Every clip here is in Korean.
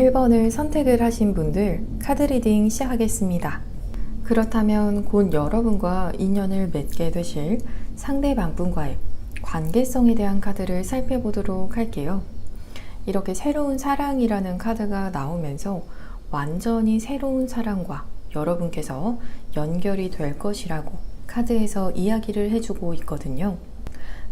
1번을 선택을 하신 분들 카드 리딩 시작하겠습니다. 그렇다면 곧 여러분과 인연을 맺게 되실 상대방분과의 관계성에 대한 카드를 살펴보도록 할게요. 이렇게 새로운 사랑이라는 카드가 나오면서 완전히 새로운 사랑과 여러분께서 연결이 될 것이라고 카드에서 이야기를 해주고 있거든요.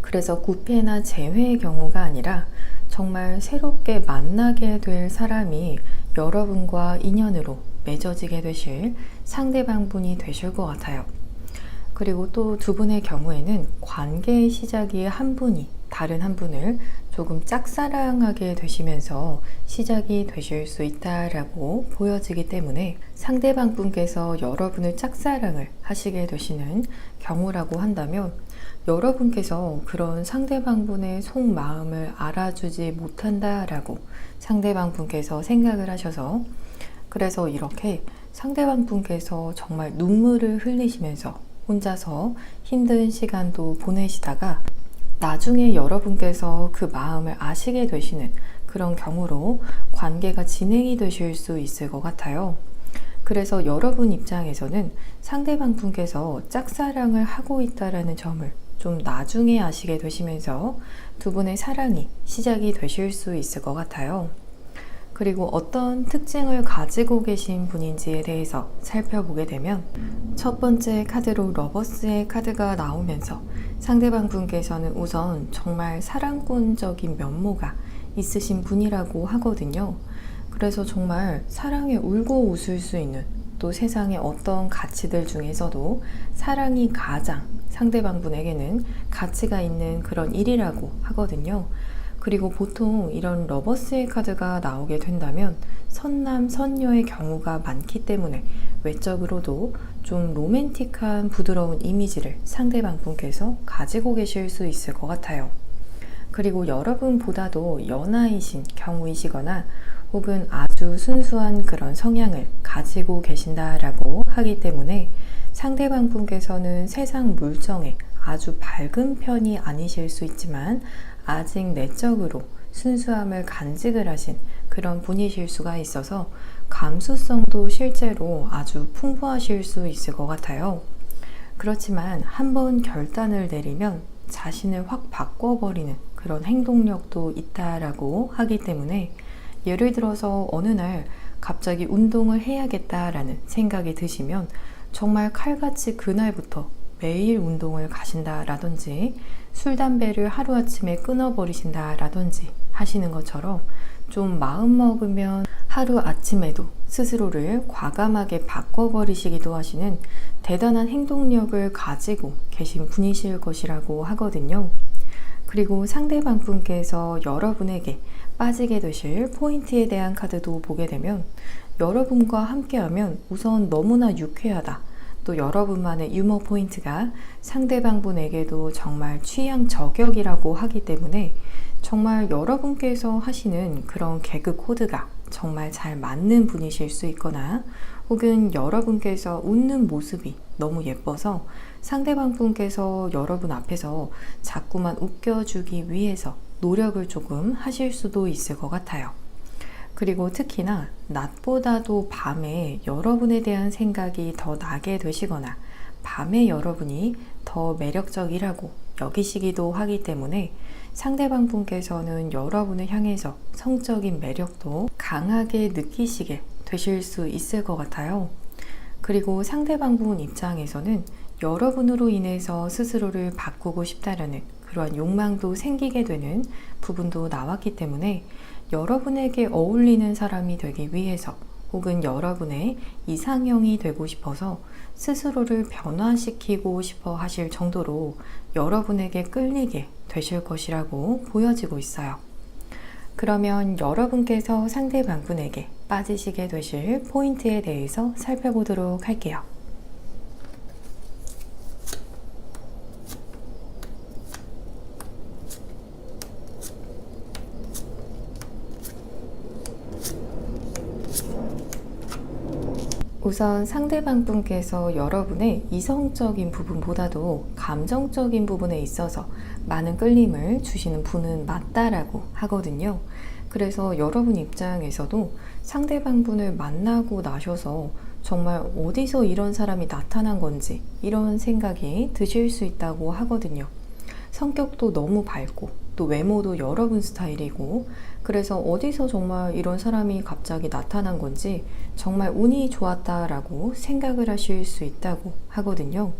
그래서 구패나 재회의 경우가 아니라 정말 새롭게 만나게 될 사람이 여러분과 인연으로 맺어지게 되실 상대방분이 되실 것 같아요. 그리고 또 두 분의 경우에는 관계의 시작이 한 분이 다른 한 분을 조금 짝사랑하게 되시면서 시작이 되실 수 있다라고 보여지기 때문에 상대방 분께서 여러분을 짝사랑을 하시게 되시는 경우라고 한다면 여러분께서 그런 상대방 분의 속마음을 알아주지 못한다라고 상대방 분께서 생각을 하셔서 그래서 이렇게 상대방 분께서 정말 눈물을 흘리시면서 혼자서 힘든 시간도 보내시다가 나중에 여러분께서 그 마음을 아시게 되시는 그런 경우로 관계가 진행이 되실 수 있을 것 같아요. 그래서 여러분 입장에서는 상대방 분께서 짝사랑을 하고 있다는 점을 좀 나중에 아시게 되시면서 두 분의 사랑이 시작이 되실 수 있을 것 같아요. 그리고 어떤 특징을 가지고 계신 분인지에 대해서 살펴보게 되면 첫 번째 카드로 러버스의 카드가 나오면서 상대방 분께서는 우선 정말 사랑꾼적인 면모가 있으신 분이라고 하거든요. 그래서 정말 사랑에 울고 웃을 수 있는 또 세상의 어떤 가치들 중에서도 사랑이 가장 상대방 분에게는 가치가 있는 그런 일이라고 하거든요. 그리고 보통 이런 러버스의 카드가 나오게 된다면 선남, 선녀의 경우가 많기 때문에 외적으로도 좀 로맨틱한 부드러운 이미지를 상대방 분께서 가지고 계실 수 있을 것 같아요. 그리고 여러분보다도 연하이신 경우이시거나 혹은 아주 순수한 그런 성향을 가지고 계신다라고 하기 때문에 상대방 분께서는 세상 물정에 아주 밝은 편이 아니실 수 있지만 아직 내적으로 순수함을 간직을 하신 그런 분이실 수가 있어서 감수성도 실제로 아주 풍부하실 수 있을 것 같아요. 그렇지만 한번 결단을 내리면 자신을 확 바꿔버리는 그런 행동력도 있다라고 하기 때문에 예를 들어서 어느 날 갑자기 운동을 해야겠다라는 생각이 드시면 정말 칼같이 그날부터 매일 운동을 가신다라든지 술, 담배를 하루아침에 끊어버리신다라든지 하시는 것처럼 좀 마음먹으면 하루아침에도 스스로를 과감하게 바꿔버리시기도 하시는 대단한 행동력을 가지고 계신 분이실 것이라고 하거든요. 그리고 상대방 분께서 여러분에게 빠지게 되실 포인트에 대한 카드도 보게 되면 여러분과 함께하면 우선 너무나 유쾌하다. 또 여러분만의 유머 포인트가 상대방 분에게도 정말 취향 저격이라고 하기 때문에 정말 여러분께서 하시는 그런 개그 코드가 정말 잘 맞는 분이실 수 있거나 혹은 여러분께서 웃는 모습이 너무 예뻐서 상대방 분께서 여러분 앞에서 자꾸만 웃겨주기 위해서 노력을 조금 하실 수도 있을 것 같아요. 그리고 특히나 낮보다도 밤에 여러분에 대한 생각이 더 나게 되시거나 밤에 여러분이 더 매력적이라고 여기시기도 하기 때문에 상대방 분께서는 여러분을 향해서 성적인 매력도 강하게 느끼시게 되실 수 있을 것 같아요. 그리고 상대방 분 입장에서는 여러분으로 인해서 스스로를 바꾸고 싶다라는 그러한 욕망도 생기게 되는 부분도 나왔기 때문에 여러분에게 어울리는 사람이 되기 위해서 혹은 여러분의 이상형이 되고 싶어서 스스로를 변화시키고 싶어 하실 정도로 여러분에게 끌리게 되실 것이라고 보여지고 있어요. 그러면 여러분께서 상대방 분에게 빠지시게 되실 포인트에 대해서 살펴보도록 할게요. 우선 상대방 분께서 여러분의 이성적인 부분보다도 감정적인 부분에 있어서 많은 끌림을 주시는 분은 맞다라고 하거든요. 그래서 여러분 입장에서도 상대방분을 만나고 나셔서 정말 어디서 이런 사람이 나타난 건지 이런 생각이 드실 수 있다고 하거든요. 성격도 너무 밝고 또 외모도 여러분 스타일이고, 그래서 어디서 정말 이런 사람이 갑자기 나타난 건지 정말 운이 좋았다라고 생각을 하실 수 있다고 하거든요.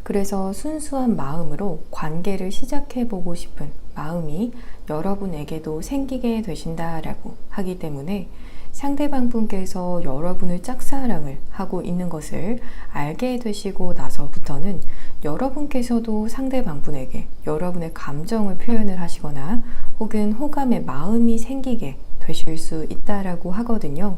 그래서 순수한 마음으로 관계를 시작해보고 싶은 마음이 여러분에게도 생기게 되신다라고 하기 때문에, 상대방 분께서 여러분을 짝사랑을 하고 있는 것을 알게 되시고 나서부터는 여러분께서도 상대방 분에게 여러분의 감정을 표현을 하시거나 혹은 호감의 마음이 생기게 되실 수 있다라고 하거든요.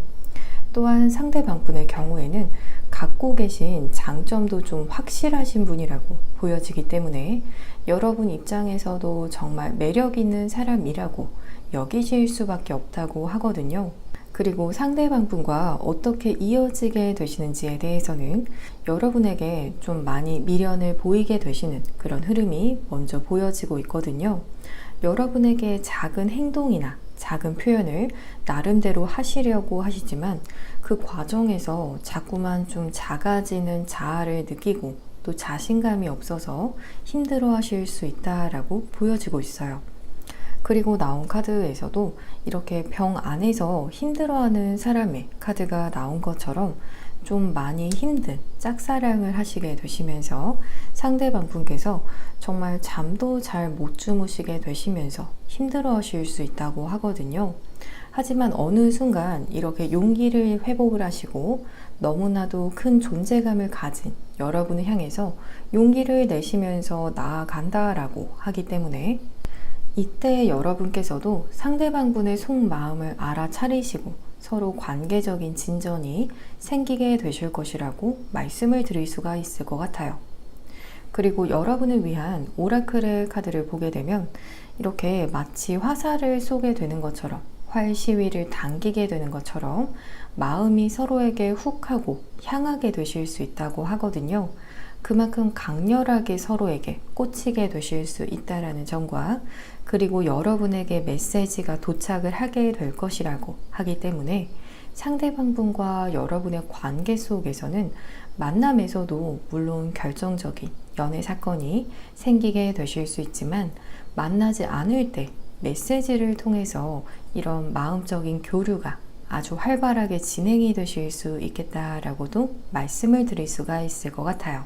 또한 상대방 분의 경우에는 갖고 계신 장점도 좀 확실하신 분이라고 보여지기 때문에 여러분 입장에서도 정말 매력 있는 사람이라고 여기실 수밖에 없다고 하거든요. 그리고 상대방 분과 어떻게 이어지게 되시는지에 대해서는 여러분에게 좀 많이 미련을 보이게 되시는 그런 흐름이 먼저 보여지고 있거든요. 여러분에게 작은 행동이나 작은 표현을 나름대로 하시려고 하시지만 그 과정에서 자꾸만 좀 작아지는 자아를 느끼고 또 자신감이 없어서 힘들어 하실 수 있다라고 보여지고 있어요. 그리고 나온 카드에서도 이렇게 병 안에서 힘들어하는 사람의 카드가 나온 것처럼 좀 많이 힘든 짝사랑을 하시게 되시면서 상대방 분께서 정말 잠도 잘 못 주무시게 되시면서 힘들어 하실 수 있다고 하거든요. 하지만 어느 순간 이렇게 용기를 회복을 하시고 너무나도 큰 존재감을 가진 여러분을 향해서 용기를 내시면서 나아간다라고 하기 때문에, 이때 여러분께서도 상대방 분의 속마음을 알아차리시고 서로 관계적인 진전이 생기게 되실 것이라고 말씀을 드릴 수가 있을 것 같아요. 그리고 여러분을 위한 오라클의 카드를 보게 되면 이렇게 마치 화살을 쏘게 되는 것처럼, 활 시위를 당기게 되는 것처럼 마음이 서로에게 훅 하고 향하게 되실 수 있다고 하거든요. 그만큼 강렬하게 서로에게 꽂히게 되실 수 있다라는 점과, 그리고 여러분에게 메시지가 도착을 하게 될 것이라고 하기 때문에 상대방 분과 여러분의 관계 속에서는 만남에서도 물론 결정적인 연애 사건이 생기게 되실 수 있지만, 만나지 않을 때 메시지를 통해서 이런 마음적인 교류가 아주 활발하게 진행이 되실 수 있겠다라고도 말씀을 드릴 수가 있을 것 같아요.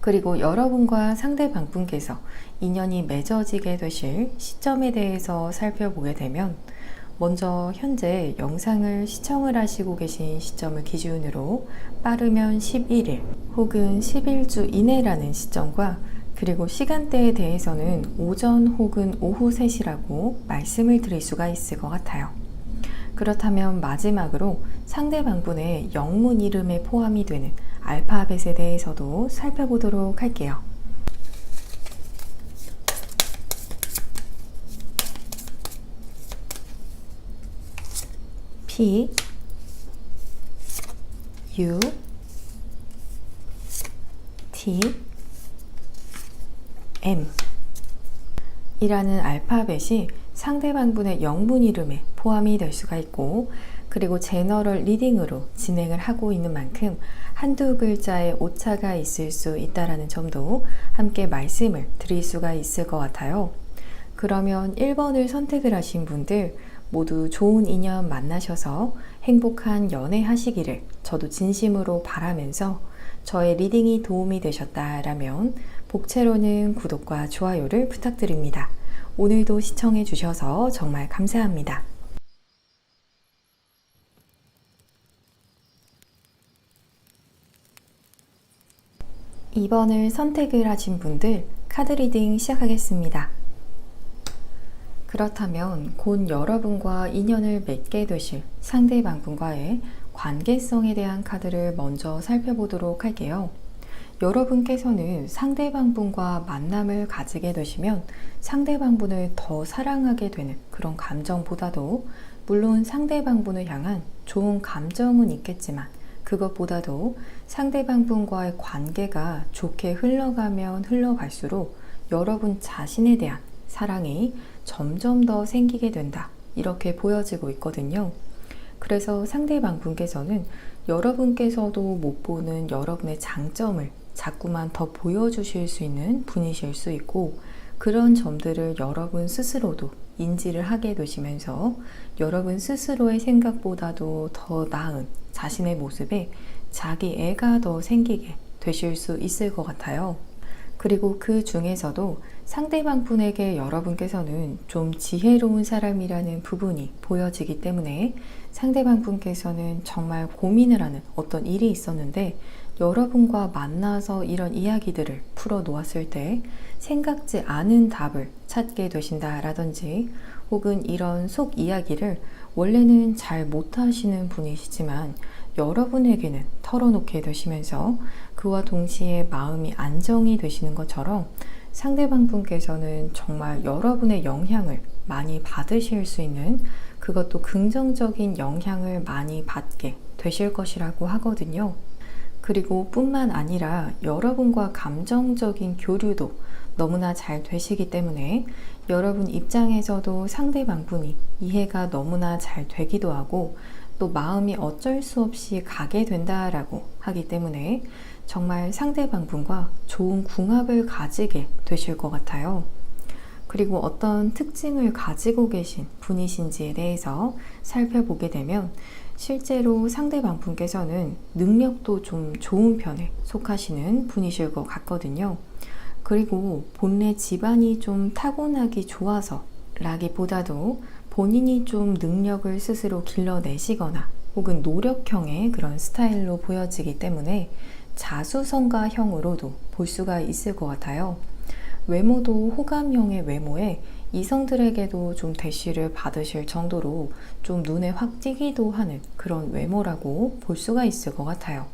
그리고 여러분과 상대방 분께서 인연이 맺어지게 되실 시점에 대해서 살펴보게 되면, 먼저 현재 영상을 시청을 하시고 계신 시점을 기준으로 빠르면 11일 혹은 11주 이내라는 시점과, 그리고 시간대에 대해서는 오전 혹은 오후 3시라고 말씀을 드릴 수가 있을 것 같아요. 그렇다면 마지막으로 상대방 분의 영문 이름에 포함이 되는 알파벳에 대해서도 살펴보도록 할게요. P, U, T, M 이라는 알파벳이 상대방 분의 영문 이름에 포함이 될 수가 있고, 그리고 제너럴 리딩으로 진행을 하고 있는 만큼 한두 글자의 오차가 있을 수 있다는 점도 함께 말씀을 드릴 수가 있을 것 같아요. 그러면 1번을 선택을 하신 분들 모두 좋은 인연 만나셔서 행복한 연애 하시기를 저도 진심으로 바라면서, 저의 리딩이 도움이 되셨다라면 복채로는 구독과 좋아요를 부탁드립니다. 오늘도 시청해 주셔서 정말 감사합니다. 2번을 선택을 하신 분들 카드 리딩 시작하겠습니다. 그렇다면 곧 여러분과 인연을 맺게 되실 상대방 분과의 관계성에 대한 카드를 먼저 살펴보도록 할게요. 여러분께서는 상대방 분과 만남을 가지게 되시면 상대방 분을 더 사랑하게 되는 그런 감정보다도, 물론 상대방 분을 향한 좋은 감정은 있겠지만 그것보다도 상대방 분과의 관계가 좋게 흘러가면 흘러갈수록 여러분 자신에 대한 사랑이 점점 더 생기게 된다 이렇게 보여지고 있거든요. 그래서 상대방 분께서는 여러분께서도 못 보는 여러분의 장점을 자꾸만 더 보여주실 수 있는 분이실 수 있고, 그런 점들을 여러분 스스로도 인지를 하게 되시면서 여러분 스스로의 생각보다도 더 나은 자신의 모습에 자기 애가 더 생기게 되실 수 있을 것 같아요. 그리고 그 중에서도 상대방 분에게 여러분께서는 좀 지혜로운 사람이라는 부분이 보여지기 때문에 상대방 분께서는 정말 고민을 하는 어떤 일이 있었는데 여러분과 만나서 이런 이야기들을 풀어 놓았을 때 생각지 않은 답을 찾게 되신다라든지, 혹은 이런 속 이야기를 원래는 잘 못하시는 분이시지만 여러분에게는 털어놓게 되시면서 그와 동시에 마음이 안정이 되시는 것처럼 상대방 분께서는 정말 여러분의 영향을 많이 받으실 수 있는, 그것도 긍정적인 영향을 많이 받게 되실 것이라고 하거든요. 그리고 뿐만 아니라 여러분과 감정적인 교류도 너무나 잘 되시기 때문에 여러분 입장에서도 상대방 분이 이해가 너무나 잘 되기도 하고, 또 마음이 어쩔 수 없이 가게 된다라고 하기 때문에 정말 상대방 분과 좋은 궁합을 가지게 되실 것 같아요. 그리고 어떤 특징을 가지고 계신 분이신지에 대해서 살펴보게 되면 실제로 상대방 분께서는 능력도 좀 좋은 편에 속하시는 분이실 것 같거든요. 그리고 본래 집안이 좀 타고나기 좋아서 라기보다도 본인이 좀 능력을 스스로 길러내시거나 혹은 노력형의 그런 스타일로 보여지기 때문에 자수성가형으로도 볼 수가 있을 것 같아요. 외모도 호감형의 외모에 이성들에게도 좀 대시를 받으실 정도로 좀 눈에 확 띄기도 하는 그런 외모라고 볼 수가 있을 것 같아요.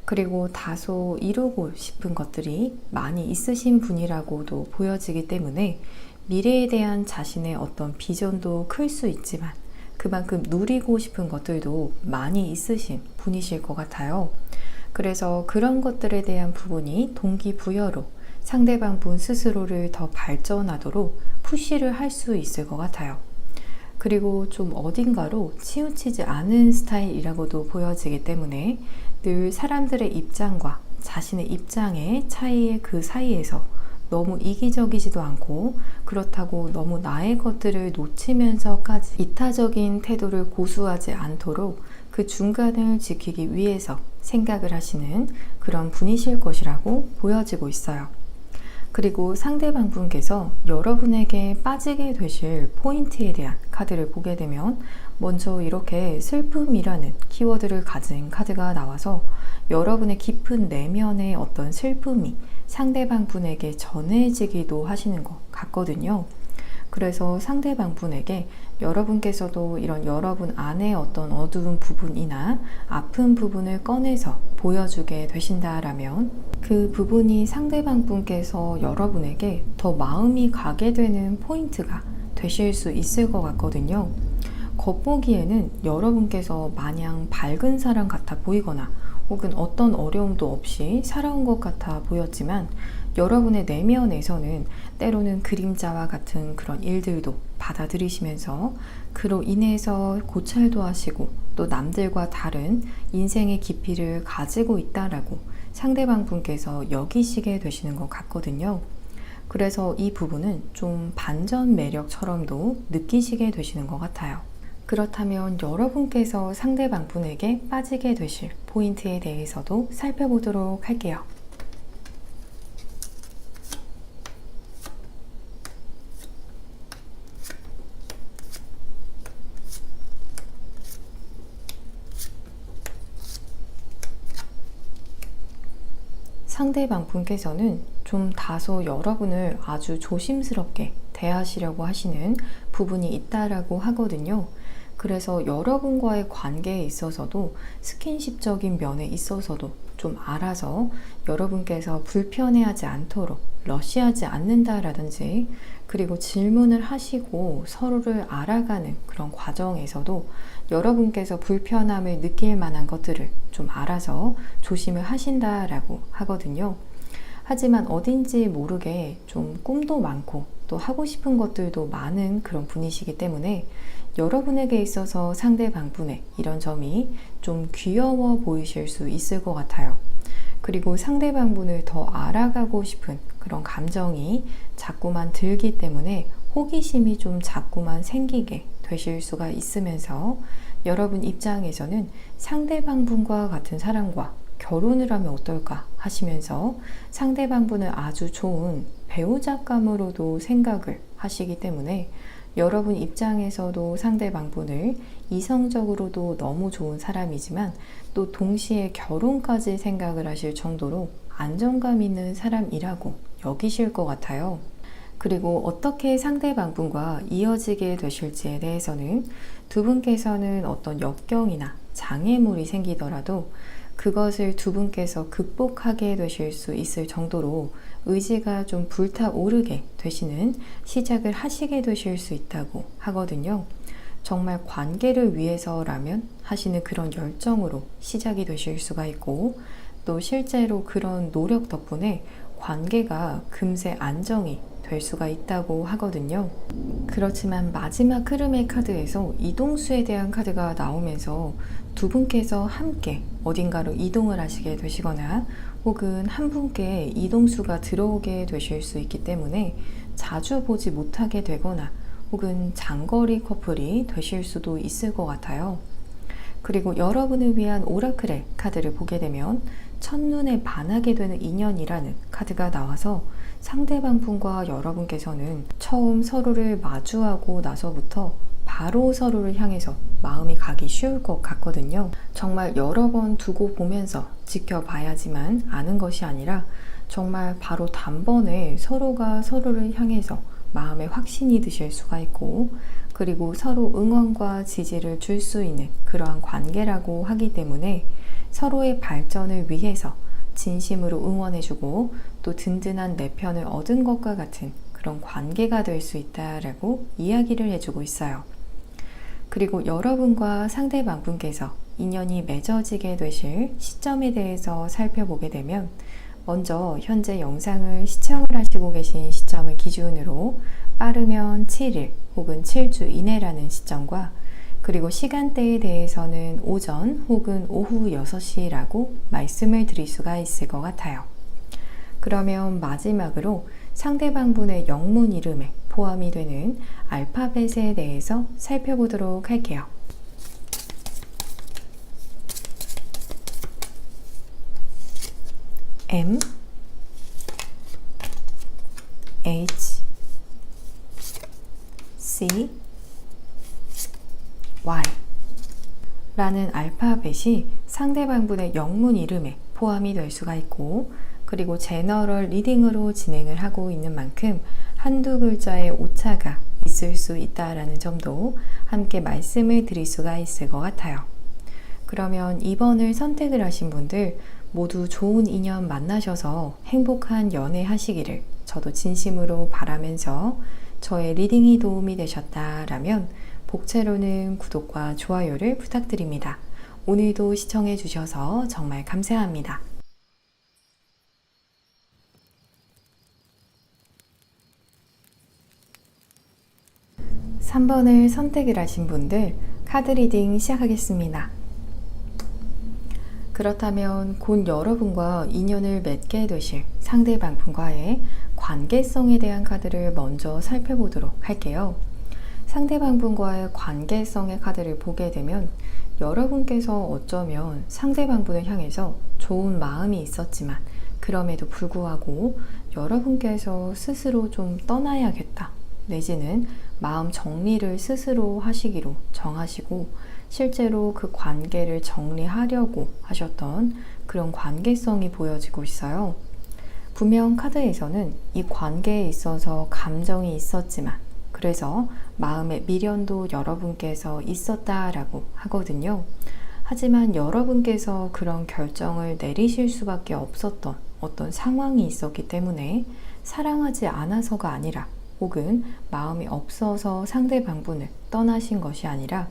그리고 다소 이루고 싶은 것들이 많이 있으신 분이라고도 보여지기 때문에 미래에 대한 자신의 어떤 비전도 클 수 있지만 그만큼 누리고 싶은 것들도 많이 있으신 분이실 것 같아요. 그래서 그런 것들에 대한 부분이 동기부여로 상대방 분 스스로를 더 발전하도록 푸시를 할 수 있을 것 같아요. 그리고 좀 어딘가로 치우치지 않은 스타일이라고도 보여지기 때문에 늘 사람들의 입장과 자신의 입장의 차이의 그 사이에서 너무 이기적이지도 않고, 그렇다고 너무 나의 것들을 놓치면서까지 이타적인 태도를 고수하지 않도록 그 중간을 지키기 위해서 생각을 하시는 그런 분이실 것이라고 보여지고 있어요. 그리고 상대방 분께서 여러분에게 빠지게 되실 포인트에 대한 카드를 보게 되면 먼저 이렇게 슬픔이라는 키워드를 가진 카드가 나와서 여러분의 깊은 내면의 어떤 슬픔이 상대방 분에게 전해지기도 하시는 것 같거든요. 그래서 상대방 분에게 여러분께서도 이런 여러분 안에 어떤 어두운 부분이나 아픈 부분을 꺼내서 보여주게 되신다라면 그 부분이 상대방 분께서 여러분에게 더 마음이 가게 되는 포인트가 되실 수 있을 것 같거든요. 겉보기에는 여러분께서 마냥 밝은 사람 같아 보이거나 혹은 어떤 어려움도 없이 살아온 것 같아 보였지만 여러분의 내면에서는 때로는 그림자와 같은 그런 일들도 받아들이시면서 그로 인해서 고찰도 하시고 또 남들과 다른 인생의 깊이를 가지고 있다라고 상대방 분께서 여기시게 되시는 것 같거든요. 그래서 이 부분은 좀 반전 매력처럼도 느끼시게 되시는 것 같아요. 그렇다면 여러분께서 상대방 분에게 빠지게 되실 포인트에 대해서도 살펴보도록 할게요. 상대방 분께서는 좀 다소 여러분을 아주 조심스럽게 대하시려고 하시는 부분이 있다라고 하거든요. 그래서 여러분과의 관계에 있어서도 스킨십적인 면에 있어서도 좀 알아서 여러분께서 불편해하지 않도록 러시하지 않는다라든지, 그리고 질문을 하시고 서로를 알아가는 그런 과정에서도 여러분께서 불편함을 느낄 만한 것들을 좀 알아서 조심을 하신다라고 하거든요. 하지만 어딘지 모르게 좀 꿈도 많고 또 하고 싶은 것들도 많은 그런 분이시기 때문에 여러분에게 있어서 상대방분의 이런 점이 좀 귀여워 보이실 수 있을 것 같아요. 그리고 상대방분을 더 알아가고 싶은 그런 감정이 자꾸만 들기 때문에 호기심이 좀 자꾸만 생기게 되실 수가 있으면서 여러분 입장에서는 상대방분과 같은 사람과 결혼을 하면 어떨까 하시면서 상대방분을 아주 좋은 배우자감으로도 생각을 하시기 때문에 여러분 입장에서도 상대방분을 이성적으로도 너무 좋은 사람이지만 또 동시에 결혼까지 생각을 하실 정도로 안정감 있는 사람이라고 여기실 것 같아요. 그리고 어떻게 상대방분과 이어지게 되실지에 대해서는 두 분께서는 어떤 역경이나 장애물이 생기더라도 그것을 두 분께서 극복하게 되실 수 있을 정도로 의지가 좀 불타오르게 되시는 시작을 하시게 되실 수 있다고 하거든요. 정말 관계를 위해서라면 하시는 그런 열정으로 시작이 되실 수가 있고 또 실제로 그런 노력 덕분에 관계가 금세 안정이 될 수가 있다고 하거든요. 그렇지만 마지막 흐름의 카드에서 이동수에 대한 카드가 나오면서 두 분께서 함께 어딘가로 이동을 하시게 되시거나 혹은 한 분께 이동수가 들어오게 되실 수 있기 때문에 자주 보지 못하게 되거나 혹은 장거리 커플이 되실 수도 있을 것 같아요. 그리고 여러분을 위한 오라클의 카드를 보게 되면 첫눈에 반하게 되는 인연이라는 카드가 나와서 상대방 분과 여러분께서는 처음 서로를 마주하고 나서부터 바로 서로를 향해서 마음이 가기 쉬울 것 같거든요. 정말 여러 번 두고 보면서 지켜봐야지만 아는 것이 아니라 정말 바로 단번에 서로가 서로를 향해서 마음에 확신이 드실 수가 있고 그리고 서로 응원과 지지를 줄 수 있는 그러한 관계라고 하기 때문에 서로의 발전을 위해서 진심으로 응원해주고 또 든든한 내 편을 얻은 것과 같은 그런 관계가 될 수 있다라고 이야기를 해주고 있어요. 그리고 여러분과 상대방분께서 인연이 맺어지게 되실 시점에 대해서 살펴보게 되면 먼저 현재 영상을 시청을 하시고 계신 시점을 기준으로 빠르면 7일 혹은 7주 이내라는 시점과 그리고 시간대에 대해서는 오전 혹은 오후 6시라고 말씀을 드릴 수가 있을 것 같아요. 그러면 마지막으로 상대방분의 영문 이름에 포함이 되는 알파벳에 대해서 살펴보도록 할게요. M, H, C, Y 라는 알파벳이 상대방분의 영문 이름에 포함이 될 수가 있고 그리고 제너럴 리딩으로 진행을 하고 있는 만큼 한두 글자의 오차가 있을 수 있다라는 점도 함께 말씀을 드릴 수가 있을 것 같아요. 그러면 2번을 선택을 하신 분들 모두 좋은 인연 만나셔서 행복한 연애 하시기를 저도 진심으로 바라면서 저의 리딩이 도움이 되셨다라면 복채로는 구독과 좋아요를 부탁드립니다. 오늘도 시청해 주셔서 정말 감사합니다. 3번을 선택을 하신 분들 카드 리딩 시작하겠습니다. 그렇다면 곧 여러분과 인연을 맺게 되실 상대방분과의 관계성에 대한 카드를 먼저 살펴보도록 할게요. 상대방분과의 관계성의 카드를 보게 되면 여러분께서 어쩌면 상대방분을 향해서 좋은 마음이 있었지만 그럼에도 불구하고 여러분께서 스스로 좀 떠나야겠다 내지는 마음 정리를 스스로 하시기로 정하시고 실제로 그 관계를 정리하려고 하셨던 그런 관계성이 보여지고 있어요. 분명 카드에서는 이 관계에 있어서 감정이 있었지만 그래서 마음의 미련도 여러분께서 있었다라고 하거든요. 하지만 여러분께서 그런 결정을 내리실 수밖에 없었던 어떤 상황이 있었기 때문에 사랑하지 않아서가 아니라 혹은 마음이 없어서 상대방분을 떠나신 것이 아니라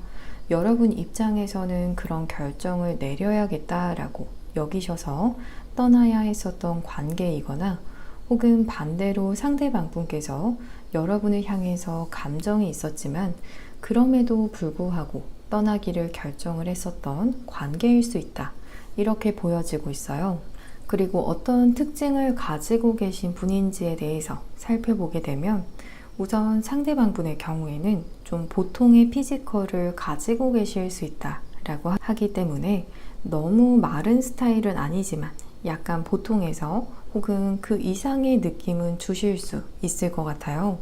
여러분 입장에서는 그런 결정을 내려야겠다라고 여기셔서 떠나야 했었던 관계이거나 혹은 반대로 상대방 분께서 여러분을 향해서 감정이 있었지만 그럼에도 불구하고 떠나기를 결정을 했었던 관계일 수 있다. 이렇게 보여지고 있어요. 그리고 어떤 특징을 가지고 계신 분인지에 대해서 살펴보게 되면 우선 상대방 분의 경우에는 좀 보통의 피지컬을 가지고 계실 수 있다라고 하기 때문에 너무 마른 스타일은 아니지만 약간 보통에서 혹은 그 이상의 느낌은 주실 수 있을 것 같아요.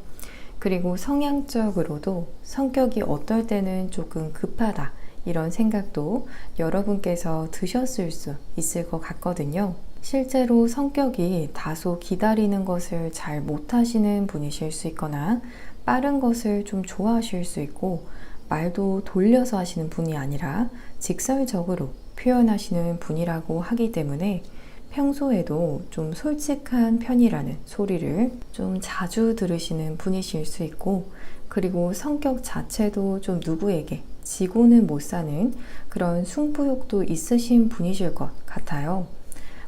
그리고 성향적으로도 성격이 어떨 때는 조금 급하다 이런 생각도 여러분께서 드셨을 수 있을 것 같거든요. 실제로 성격이 다소 기다리는 것을 잘 못하시는 분이실 수 있거나 빠른 것을 좀 좋아하실 수 있고 말도 돌려서 하시는 분이 아니라 직설적으로 표현하시는 분이라고 하기 때문에 평소에도 좀 솔직한 편이라는 소리를 좀 자주 들으시는 분이실 수 있고 그리고 성격 자체도 좀 누구에게 지고는 못 사는 그런 승부욕도 있으신 분이실 것 같아요.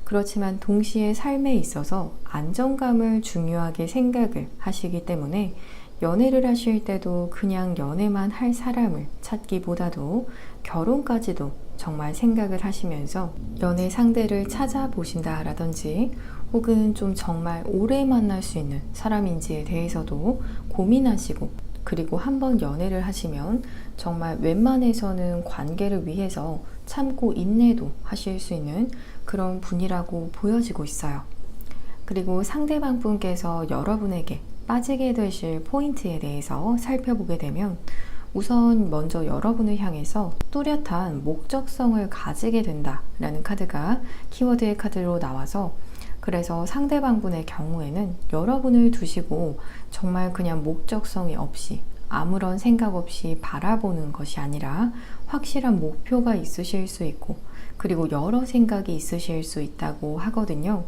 그렇지만 동시에 삶에 있어서 안정감을 중요하게 생각을 하시기 때문에 연애를 하실 때도 그냥 연애만 할 사람을 찾기보다도 결혼까지도 정말 생각을 하시면서 연애 상대를 찾아보신다 라든지 혹은 좀 정말 오래 만날 수 있는 사람인지에 대해서도 고민하시고 그리고 한번 연애를 하시면 정말 웬만해서는 관계를 위해서 참고 인내도 하실 수 있는 그런 분이라고 보여지고 있어요. 그리고 상대방 분께서 여러분에게 빠지게 되실 포인트에 대해서 살펴보게 되면 우선 먼저 여러분을 향해서 뚜렷한 목적성을 가지게 된다라는 카드가 키워드의 카드로 나와서 그래서 상대방 분의 경우에는 여러분을 두시고 정말 그냥 목적성이 없이 아무런 생각 없이 바라보는 것이 아니라 확실한 목표가 있으실 수 있고 그리고 여러 생각이 있으실 수 있다고 하거든요.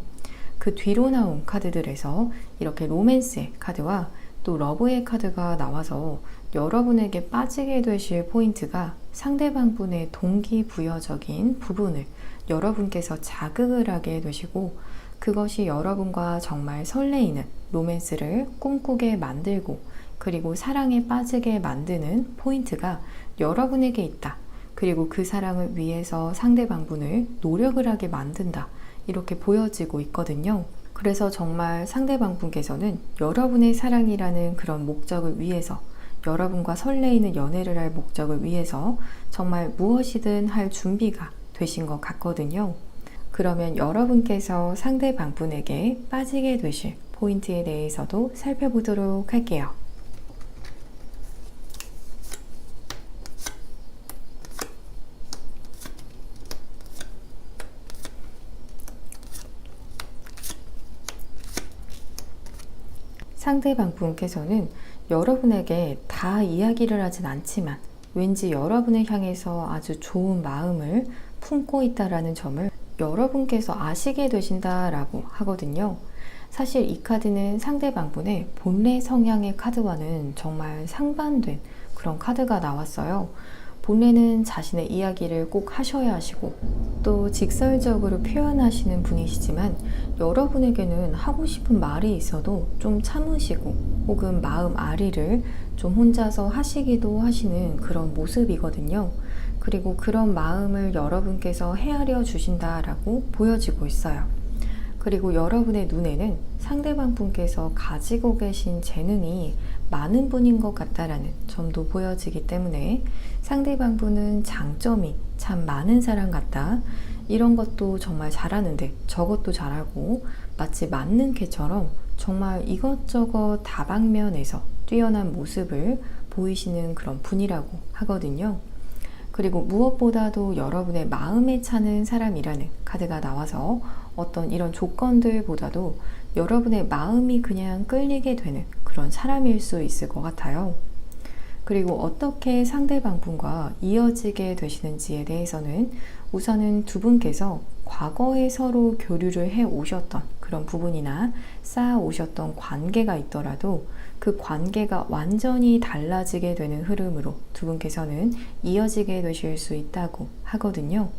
그 뒤로 나온 카드들에서 이렇게 로맨스의 카드와 또 러브의 카드가 나와서 여러분에게 빠지게 되실 포인트가 상대방 분의 동기부여적인 부분을 여러분께서 자극을 하게 되시고 그것이 여러분과 정말 설레이는 로맨스를 꿈꾸게 만들고 그리고 사랑에 빠지게 만드는 포인트가 여러분에게 있다. 그리고 그 사랑을 위해서 상대방 분을 노력을 하게 만든다. 이렇게 보여지고 있거든요. 그래서 정말 상대방 분께서는 여러분의 사랑이라는 그런 목적을 위해서 여러분과 설레이는 연애를 할 목적을 위해서 정말 무엇이든 할 준비가 되신 것 같거든요. 그러면 여러분께서 상대방 분에게 빠지게 되실 포인트에 대해서도 살펴보도록 할게요. 상대방 분께서는 여러분에게 다 이야기를 하진 않지만 왠지 여러분을 향해서 아주 좋은 마음을 품고 있다라는 점을 여러분께서 아시게 되신다라고 하거든요. 사실 이 카드는 상대방 분의 본래 성향의 카드와는 정말 상반된 그런 카드가 나왔어요. 본래는 자신의 이야기를 꼭 하셔야 하시고 또 직설적으로 표현하시는 분이시지만 여러분에게는 하고 싶은 말이 있어도 좀 참으시고 혹은 마음 아리를 좀 혼자서 하시기도 하시는 그런 모습이거든요. 그리고 그런 마음을 여러분께서 헤아려 주신다라고 보여지고 있어요. 그리고 여러분의 눈에는 상대방 분께서 가지고 계신 재능이 많은 분인 것 같다라는 점도 보여지기 때문에 상대방 분은 장점이 참 많은 사람 같다. 이런 것도 정말 잘하는데 저것도 잘하고 마치 맞는 개처럼 정말 이것저것 다방면에서 뛰어난 모습을 보이시는 그런 분이라고 하거든요. 그리고 무엇보다도 여러분의 마음에 차는 사람이라는 카드가 나와서 어떤 이런 조건들보다도 여러분의 마음이 그냥 끌리게 되는 그런 사람일 수 있을 것 같아요. 그리고 어떻게 상대방 분과 이어지게 되시는지에 대해서는 우선은 두 분께서 과거에 서로 교류를 해 오셨던 그런 부분이나 쌓아 오셨던 관계가 있더라도 그 관계가 완전히 달라지게 되는 흐름으로 두 분께서는 이어지게 되실 수 있다고 하거든요.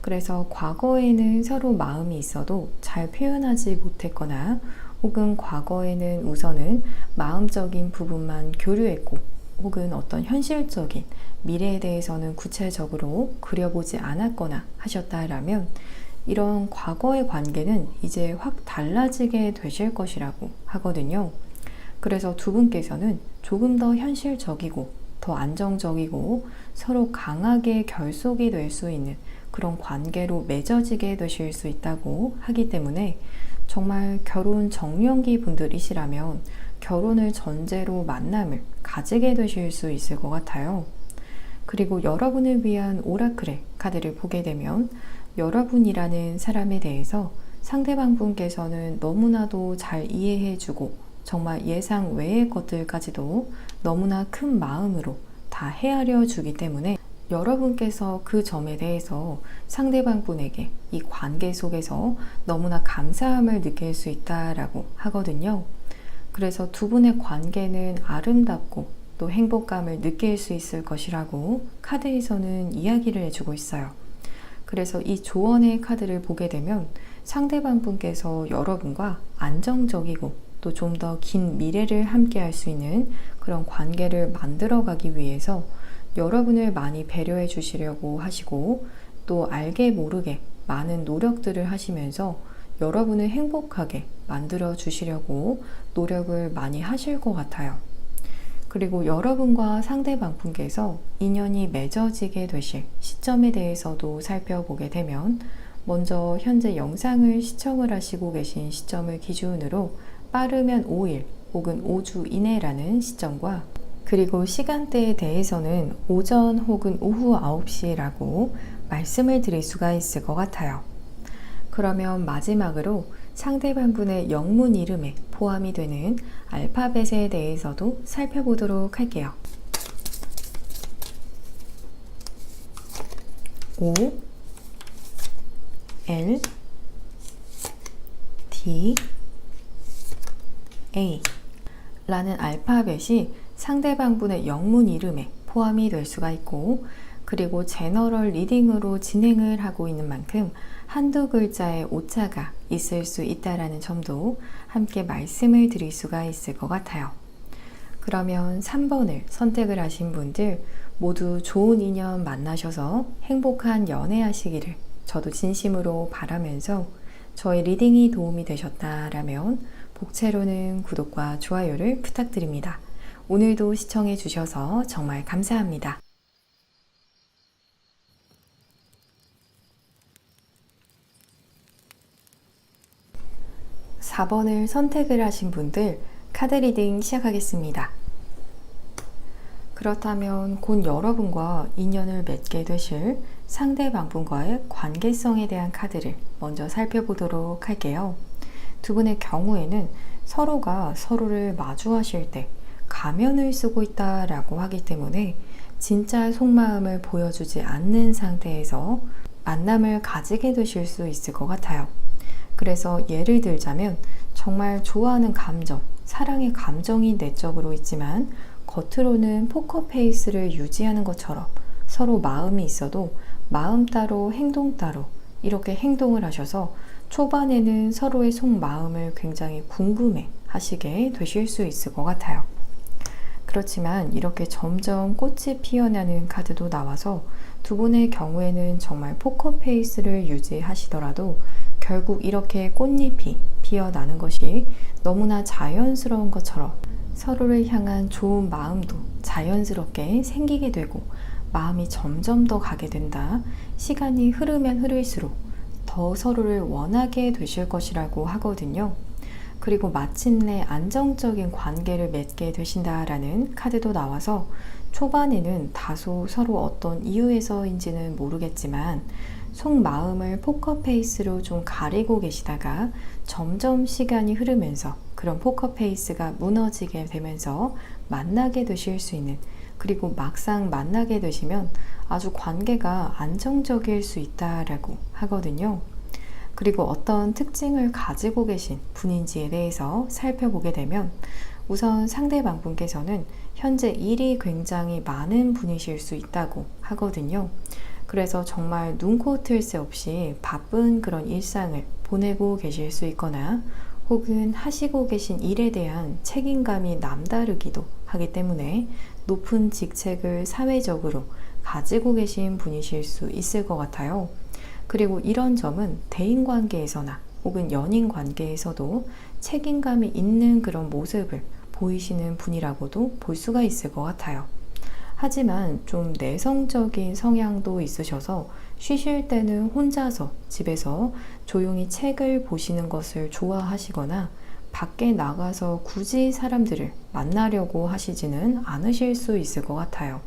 그래서 과거에는 서로 마음이 있어도 잘 표현하지 못했거나 혹은 과거에는 우선은 마음적인 부분만 교류했고 혹은 어떤 현실적인 미래에 대해서는 구체적으로 그려보지 않았거나 하셨다라면 이런 과거의 관계는 이제 확 달라지게 되실 것이라고 하거든요. 그래서 두 분께서는 조금 더 현실적이고 더 안정적이고 서로 강하게 결속이 될 수 있는 그런 관계로 맺어지게 되실 수 있다고 하기 때문에 정말 결혼 정년기 분들이시라면 결혼을 전제로 만남을 가지게 되실 수 있을 것 같아요. 그리고 여러분을 위한 오라클의 카드를 보게 되면 여러분이라는 사람에 대해서 상대방 분께서는 너무나도 잘 이해해주고 정말 예상 외의 것들까지도 너무나 큰 마음으로 다 헤아려 주기 때문에 여러분께서 그 점에 대해서 상대방 분에게 이 관계 속에서 너무나 감사함을 느낄 수 있다라고 하거든요. 그래서 두 분의 관계는 아름답고 또 행복감을 느낄 수 있을 것이라고 카드에서는 이야기를 해주고 있어요. 그래서 이 조언의 카드를 보게 되면 상대방 분께서 여러분과 안정적이고 또 좀 더 긴 미래를 함께 할 수 있는 그런 관계를 만들어 가기 위해서 여러분을 많이 배려해 주시려고 하시고 또 알게 모르게 많은 노력들을 하시면서 여러분을 행복하게 만들어 주시려고 노력을 많이 하실 것 같아요. 그리고 여러분과 상대방 분께서 인연이 맺어지게 되실 시점에 대해서도 살펴보게 되면 먼저 현재 영상을 시청을 하시고 계신 시점을 기준으로 빠르면 5일 혹은 5주 이내라는 시점과 그리고 시간대에 대해서는 오전 혹은 오후 9시라고 말씀을 드릴 수가 있을 것 같아요. 그러면 마지막으로 상대방 분의 영문 이름에 포함이 되는 알파벳에 대해서도 살펴보도록 할게요. O, L, D, A 라는 알파벳이 상대방 분의 영문 이름에 포함이 될 수가 있고 그리고 제너럴 리딩으로 진행을 하고 있는 만큼 한두 글자의 오차가 있을 수 있다는 점도 함께 말씀을 드릴 수가 있을 것 같아요. 그러면 3번을 선택을 하신 분들 모두 좋은 인연 만나셔서 행복한 연애하시기를 저도 진심으로 바라면서 저의 리딩이 도움이 되셨다라면 복채로는 구독과 좋아요를 부탁드립니다. 오늘도 시청해 주셔서 정말 감사합니다. 4번을 선택을 하신 분들 카드 리딩 시작하겠습니다. 그렇다면 곧 여러분과 인연을 맺게 되실 상대방 분과의 관계성에 대한 카드를 먼저 살펴보도록 할게요. 두 분의 경우에는 서로가 서로를 마주하실 때 가면을 쓰고 있다라고 하기 때문에 진짜 속마음을 보여주지 않는 상태에서 만남을 가지게 되실 수 있을 것 같아요. 그래서 예를 들자면 정말 좋아하는 감정, 사랑의 감정이 내적으로 있지만 겉으로는 포커페이스를 유지하는 것처럼 서로 마음이 있어도 마음 따로 행동 따로 이렇게 행동을 하셔서 초반에는 서로의 속마음을 굉장히 궁금해 하시게 되실 수 있을 것 같아요. 그렇지만 이렇게 점점 꽃이 피어나는 카드도 나와서 두 분의 경우에는 정말 포커페이스를 유지하시더라도 결국 이렇게 꽃잎이 피어나는 것이 너무나 자연스러운 것처럼 서로를 향한 좋은 마음도 자연스럽게 생기게 되고 마음이 점점 더 가게 된다. 시간이 흐르면 흐를수록 더 서로를 원하게 되실 것이라고 하거든요. 그리고 마침내 안정적인 관계를 맺게 되신다라는 카드도 나와서 초반에는 다소 서로 어떤 이유에서인지는 모르겠지만 속마음을 포커페이스로 좀 가리고 계시다가 점점 시간이 흐르면서 그런 포커페이스가 무너지게 되면서 만나게 되실 수 있는 그리고 막상 만나게 되시면 아주 관계가 안정적일 수 있다라고 하거든요. 그리고 어떤 특징을 가지고 계신 분인지에 대해서 살펴보게 되면 우선 상대방 분께서는 현재 일이 굉장히 많은 분이실 수 있다고 하거든요. 그래서 정말 눈코 틀 새 없이 바쁜 그런 일상을 보내고 계실 수 있거나 혹은 하시고 계신 일에 대한 책임감이 남다르기도 하기 때문에 높은 직책을 사회적으로 가지고 계신 분이실 수 있을 것 같아요. 그리고 이런 점은 대인관계에서나 혹은 연인관계에서도 책임감이 있는 그런 모습을 보이시는 분이라고도 볼 수가 있을 것 같아요. 하지만 좀 내성적인 성향도 있으셔서 쉬실 때는 혼자서 집에서 조용히 책을 보시는 것을 좋아하시거나 밖에 나가서 굳이 사람들을 만나려고 하시지는 않으실 수 있을 것 같아요.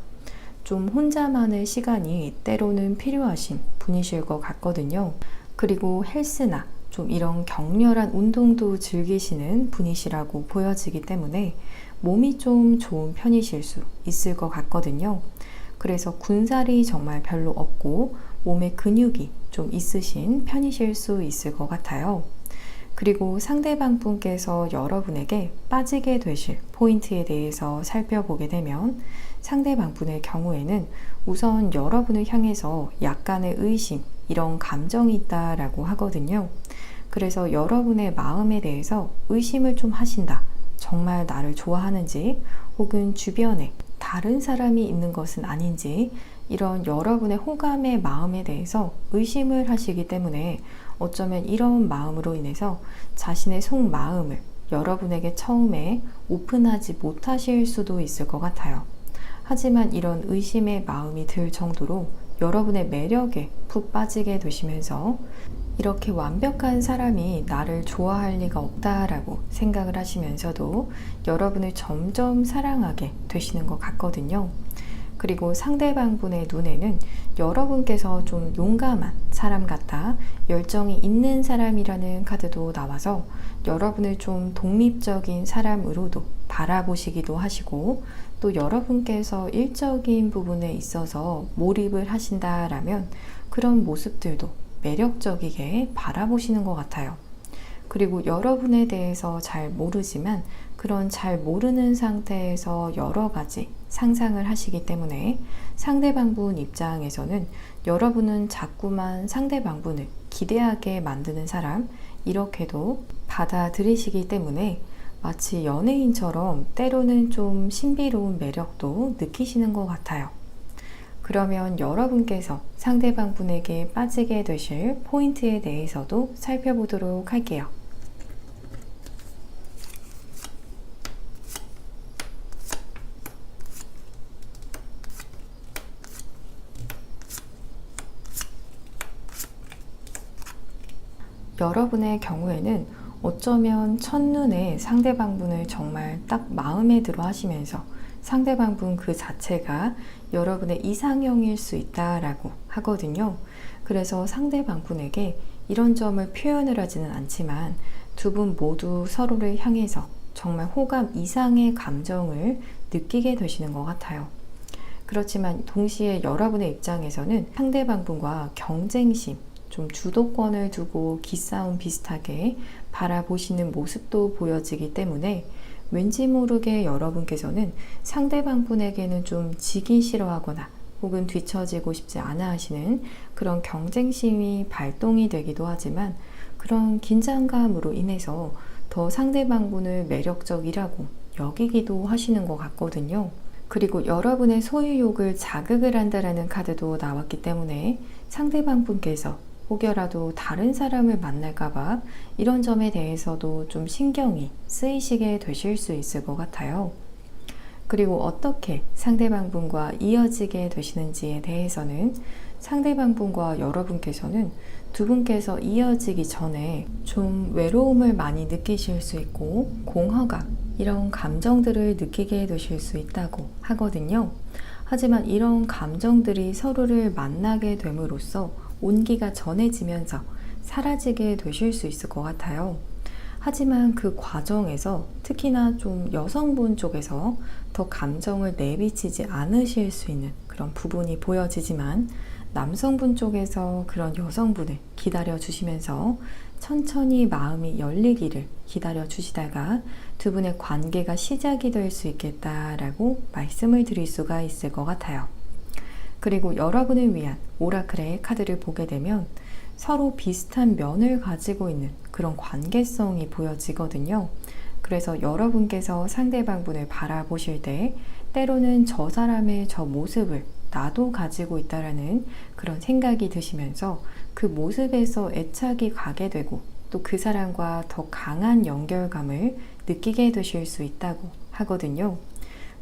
좀 혼자만의 시간이 때로는 필요하신 분이실 것 같거든요. 그리고 헬스나 좀 이런 격렬한 운동도 즐기시는 분이시라고 보여지기 때문에 몸이 좀 좋은 편이실 수 있을 것 같거든요. 그래서 군살이 정말 별로 없고 몸에 근육이 좀 있으신 편이실 수 있을 것 같아요. 그리고 상대방 분께서 여러분에게 빠지게 되실 포인트에 대해서 살펴보게 되면 상대방 분의 경우에는 우선 여러분을 향해서 약간의 의심, 이런 감정이 있다라고 하거든요. 그래서 여러분의 마음에 대해서 의심을 좀 하신다. 정말 나를 좋아하는지 혹은 주변에 다른 사람이 있는 것은 아닌지 이런 여러분의 호감의 마음에 대해서 의심을 하시기 때문에 어쩌면 이런 마음으로 인해서 자신의 속마음을 여러분에게 처음에 오픈하지 못하실 수도 있을 것 같아요. 하지만 이런 의심의 마음이 들 정도로 여러분의 매력에 푹 빠지게 되시면서 이렇게 완벽한 사람이 나를 좋아할 리가 없다라고 생각을 하시면서도 여러분을 점점 사랑하게 되시는 것 같거든요. 그리고 상대방분의 눈에는 여러분께서 좀 용감한 사람 같아 열정이 있는 사람이라는 카드도 나와서 여러분을 좀 독립적인 사람으로도 바라보시기도 하시고 또 여러분께서 일적인 부분에 있어서 몰입을 하신다라면 그런 모습들도 매력적이게 바라보시는 것 같아요. 그리고 여러분에 대해서 잘 모르지만 그런 잘 모르는 상태에서 여러 가지 상상을 하시기 때문에 상대방분 입장에서는 여러분은 자꾸만 상대방분을 기대하게 만드는 사람, 이렇게도 받아들이시기 때문에 마치 연예인처럼 때로는 좀 신비로운 매력도 느끼시는 것 같아요. 그러면 여러분께서 상대방 분에게 빠지게 되실 포인트에 대해서도 살펴보도록 할게요. 여러분의 경우에는 어쩌면 첫눈에 상대방 분을 정말 딱 마음에 들어 하시면서 상대방 분 그 자체가 여러분의 이상형일 수 있다라고 하거든요. 그래서 상대방 분에게 이런 점을 표현을 하지는 않지만 두 분 모두 서로를 향해서 정말 호감 이상의 감정을 느끼게 되시는 것 같아요. 그렇지만 동시에 여러분의 입장에서는 상대방 분과 경쟁심, 좀 주도권을 두고 기싸움 비슷하게 바라보시는 모습도 보여지기 때문에 왠지 모르게 여러분께서는 상대방 분에게는 좀 지기 싫어하거나 혹은 뒤처지고 싶지 않아 하시는 그런 경쟁심이 발동이 되기도 하지만 그런 긴장감으로 인해서 더 상대방 분을 매력적이라고 여기기도 하시는 것 같거든요. 그리고 여러분의 소유욕을 자극을 한다라는 카드도 나왔기 때문에 상대방 분께서 혹여라도 다른 사람을 만날까봐 이런 점에 대해서도 좀 신경이 쓰이시게 되실 수 있을 것 같아요. 그리고 어떻게 상대방 분과 이어지게 되시는지에 대해서는 상대방 분과 여러분께서는 두 분께서 이어지기 전에 좀 외로움을 많이 느끼실 수 있고 공허감, 이런 감정들을 느끼게 되실 수 있다고 하거든요. 하지만 이런 감정들이 서로를 만나게 됨으로써 온기가 전해지면서 사라지게 되실 수 있을 것 같아요. 하지만 그 과정에서 특히나 좀 여성분 쪽에서 더 감정을 내비치지 않으실 수 있는 그런 부분이 보여지지만 남성분 쪽에서 그런 여성분을 기다려 주시면서 천천히 마음이 열리기를 기다려 주시다가 두 분의 관계가 시작이 될 수 있겠다라고 말씀을 드릴 수가 있을 것 같아요. 그리고 여러분을 위한 오라클의 카드를 보게 되면 서로 비슷한 면을 가지고 있는 그런 관계성이 보여지거든요. 그래서 여러분께서 상대방분을 바라보실 때 때로는 저 사람의 저 모습을 나도 가지고 있다라는 그런 생각이 드시면서 그 모습에서 애착이 가게 되고 또 그 사람과 더 강한 연결감을 느끼게 되실 수 있다고 하거든요.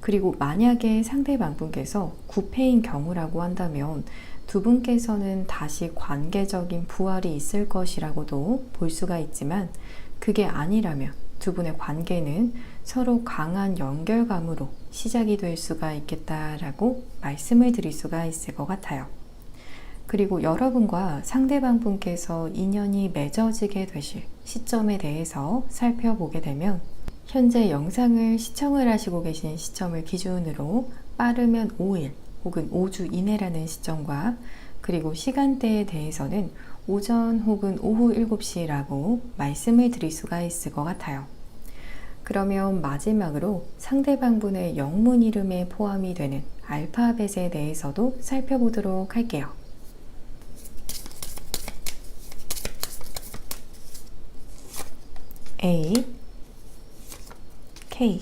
그리고 만약에 상대방분께서 구패인 경우라고 한다면 두 분께서는 다시 관계적인 부활이 있을 것이라고도 볼 수가 있지만 그게 아니라면 두 분의 관계는 서로 강한 연결감으로 시작이 될 수가 있겠다라고 말씀을 드릴 수가 있을 것 같아요. 그리고 여러분과 상대방 분께서 인연이 맺어지게 되실 시점에 대해서 살펴보게 되면 현재 영상을 시청을 하시고 계신 시점을 기준으로 빠르면 5일 혹은 5주 이내라는 시점과 그리고 시간대에 대해서는 오전 혹은 오후 7시라고 말씀을 드릴 수가 있을 것 같아요. 그러면 마지막으로 상대방 분의 영문 이름에 포함이 되는 알파벳에 대해서도 살펴보도록 할게요. A, K,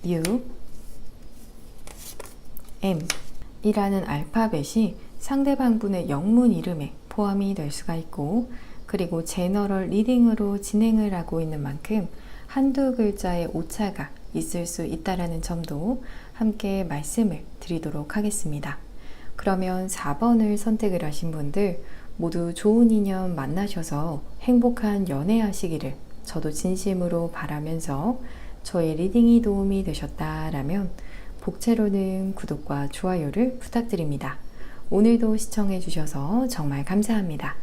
U, M 이라는 알파벳이 상대방 분의 영문 이름에 포함이 될 수가 있고 그리고 제너럴 리딩으로 진행을 하고 있는 만큼 한두 글자의 오차가 있을 수 있다는 점도 함께 말씀을 드리도록 하겠습니다. 그러면 4번을 선택을 하신 분들 모두 좋은 인연 만나셔서 행복한 연애하시기를 저도 진심으로 바라면서 저의 리딩이 도움이 되셨다라면 복채로는 구독과 좋아요를 부탁드립니다. 오늘도 시청해 주셔서 정말 감사합니다.